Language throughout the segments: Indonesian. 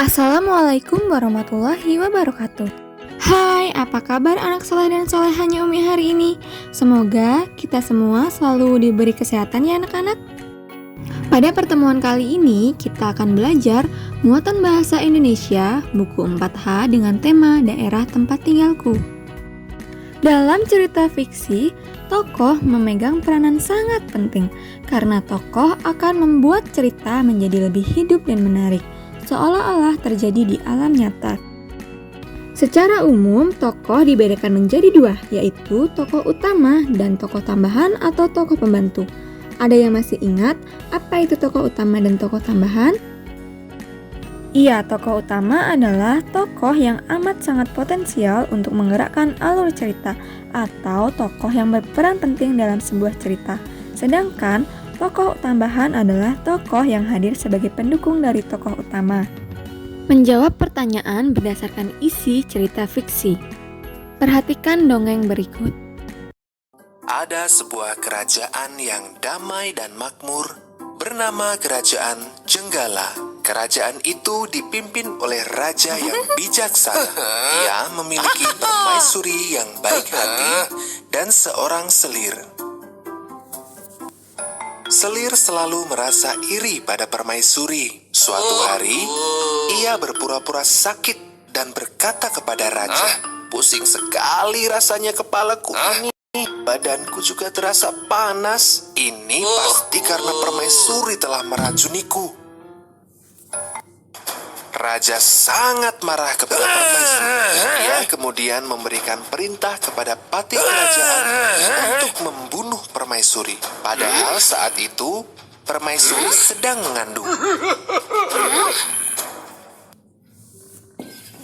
Assalamualaikum warahmatullahi wabarakatuh. Hai, apa kabar anak soleh dan solehahnya Umi hari ini? Semoga kita semua selalu diberi kesehatan ya anak-anak. Pada pertemuan kali ini, kita akan belajar muatan bahasa Indonesia, buku 4H dengan tema daerah tempat tinggalku. Dalam cerita fiksi, tokoh memegang peranan sangat penting karena tokoh akan membuat cerita menjadi lebih hidup dan menarik, seolah-olah terjadi di alam nyata. Secara umum, tokoh dibedakan menjadi dua, yaitu tokoh utama dan tokoh tambahan atau tokoh pembantu. Ada yang masih ingat apa itu tokoh utama dan tokoh tambahan? Iya, tokoh utama adalah tokoh yang amat sangat potensial untuk menggerakkan alur cerita atau tokoh yang berperan penting dalam sebuah cerita. Sedangkan tokoh tambahan adalah tokoh yang hadir sebagai pendukung dari tokoh utama. Menjawab pertanyaan berdasarkan isi cerita fiksi. Perhatikan dongeng berikut. Ada sebuah kerajaan yang damai dan makmur bernama Kerajaan Jenggala. Kerajaan itu dipimpin oleh raja yang bijaksana. Ia memiliki permaisuri yang baik hati dan seorang selir. Selir selalu merasa iri pada permaisuri. Suatu hari, ia berpura-pura sakit dan berkata kepada raja, "Pusing sekali rasanya kepalaku ini. Badanku juga terasa panas. Ini pasti karena permaisuri telah meracuniku." Raja sangat marah kepada permaisuri. Ia kemudian memberikan perintah kepada patih kerajaan untuk membunuh permaisuri. Padahal saat itu permaisuri sedang mengandung.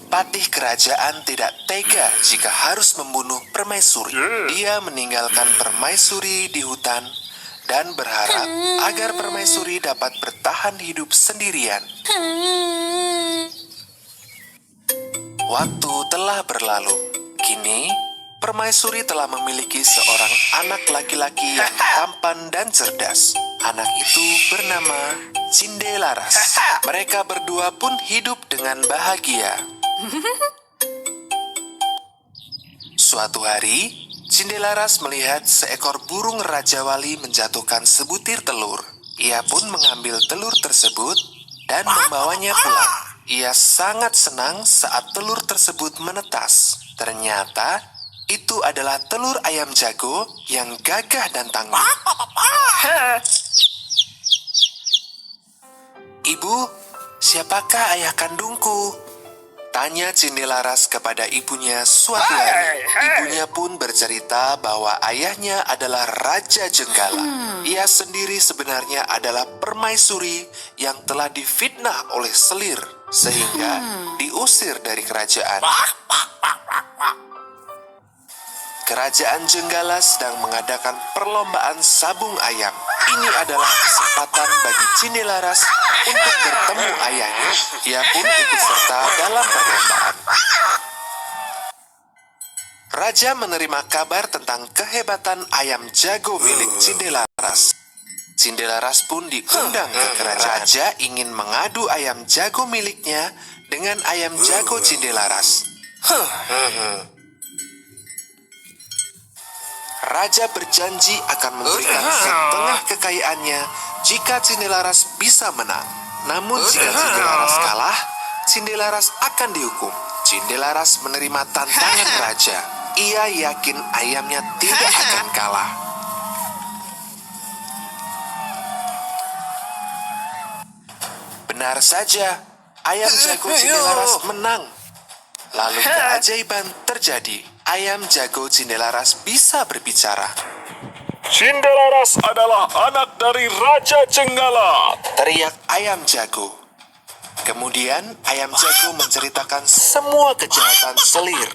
Patih kerajaan tidak tega jika harus membunuh permaisuri. Dia meninggalkan permaisuri di hutan dan berharap agar permaisuri dapat bertahan hidup sendirian. Waktu telah berlalu. Kini, permaisuri telah memiliki seorang anak laki-laki yang tampan dan cerdas. Anak itu bernama Cindelaras. Mereka berdua pun hidup dengan bahagia. Suatu hari, Cindelaras melihat seekor burung Raja Wali menjatuhkan sebutir telur. Ia pun mengambil telur tersebut dan membawanya pulang. Ia sangat senang saat telur tersebut menetas. Ternyata itu adalah telur ayam jago yang gagah dan tangguh. "Ibu, siapakah ayah kandungku?" tanya Cindelaras kepada ibunya suatu hari. Ibunya pun bercerita bahwa ayahnya adalah Raja Jenggala. Ia sendiri sebenarnya adalah permaisuri yang telah difitnah oleh selir, sehingga diusir dari kerajaan. Kerajaan Jenggala sedang mengadakan perlombaan sabung ayam. Ini adalah kesempatan bagi Cindelaras untuk bertemu ayahnya. Ia pun ikut serta dalam perlombaan. Raja menerima kabar tentang kehebatan ayam jago milik Cindelaras. Cindelaras pun diundang ke kerajaan. Raja ingin mengadu ayam jago miliknya dengan ayam jago Cindelaras. Raja berjanji akan memberikan setengah kekayaannya jika Cindelaras bisa menang. Namun jika Cindelaras kalah, Cindelaras akan dihukum. Cindelaras menerima tantangan raja. Ia yakin ayamnya tidak akan kalah. Benar saja, ayam jago Cindelaras menang. Lalu keajaiban terjadi. Ayam jago Cindelaras bisa berbicara. Cindelaras adalah anak dari Raja Jenggala, teriak ayam jago. Kemudian ayam jago menceritakan semua kejahatan selir.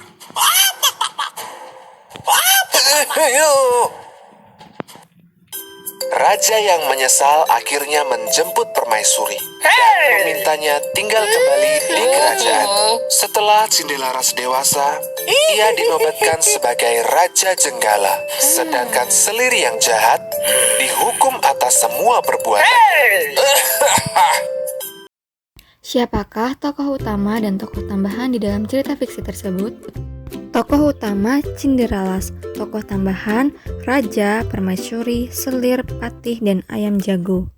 Raja yang menyesal akhirnya menjemput permaisuri dan memintanya tinggal kembali di kerajaan. Setelah Cindelaras dewasa, ia dinobatkan sebagai Raja Jenggala. Sedangkan selir yang jahat dihukum atas semua perbuatan. Siapakah tokoh utama dan tokoh tambahan di dalam cerita fiksi tersebut? Tokoh utama Cinderalas, tokoh tambahan Raja, Permaisuri, Selir, Patih, dan Ayam Jago.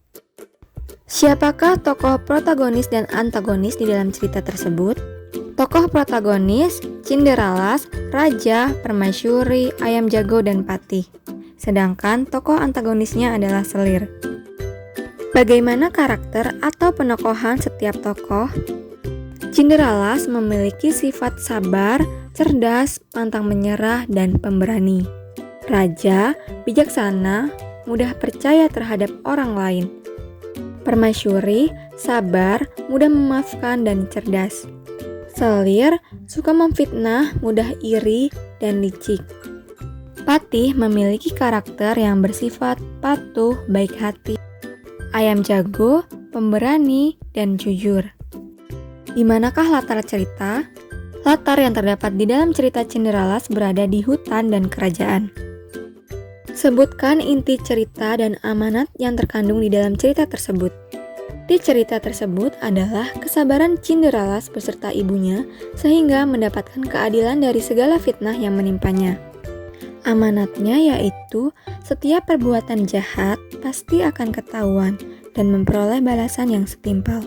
Siapakah tokoh protagonis dan antagonis di dalam cerita tersebut? Tokoh protagonis Cinderalas, Raja, Permaisuri, Ayam Jago, dan Patih. Sedangkan tokoh antagonisnya adalah Selir. Bagaimana karakter atau penokohan setiap tokoh? Cinderalas memiliki sifat sabar, cerdas, pantang menyerah, dan pemberani. Raja bijaksana, mudah percaya terhadap orang lain. Permaisuri sabar, mudah memaafkan, dan cerdas. Selir suka memfitnah, mudah iri, dan licik. Patih memiliki karakter yang bersifat patuh, baik hati. Ayam Jago, pemberani, dan jujur. Di manakah latar cerita? Latar yang terdapat di dalam cerita Cinderalas berada di hutan dan kerajaan. Sebutkan inti cerita dan amanat yang terkandung di dalam cerita tersebut. Di cerita tersebut adalah kesabaran Cinderalas beserta ibunya sehingga mendapatkan keadilan dari segala fitnah yang menimpanya. Amanatnya yaitu setiap perbuatan jahat pasti akan ketahuan dan memperoleh balasan yang setimpal.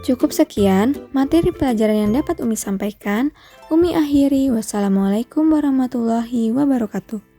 Cukup sekian materi pelajaran yang dapat Umi sampaikan. Umi akhiri. Wassalamualaikum warahmatullahi wabarakatuh.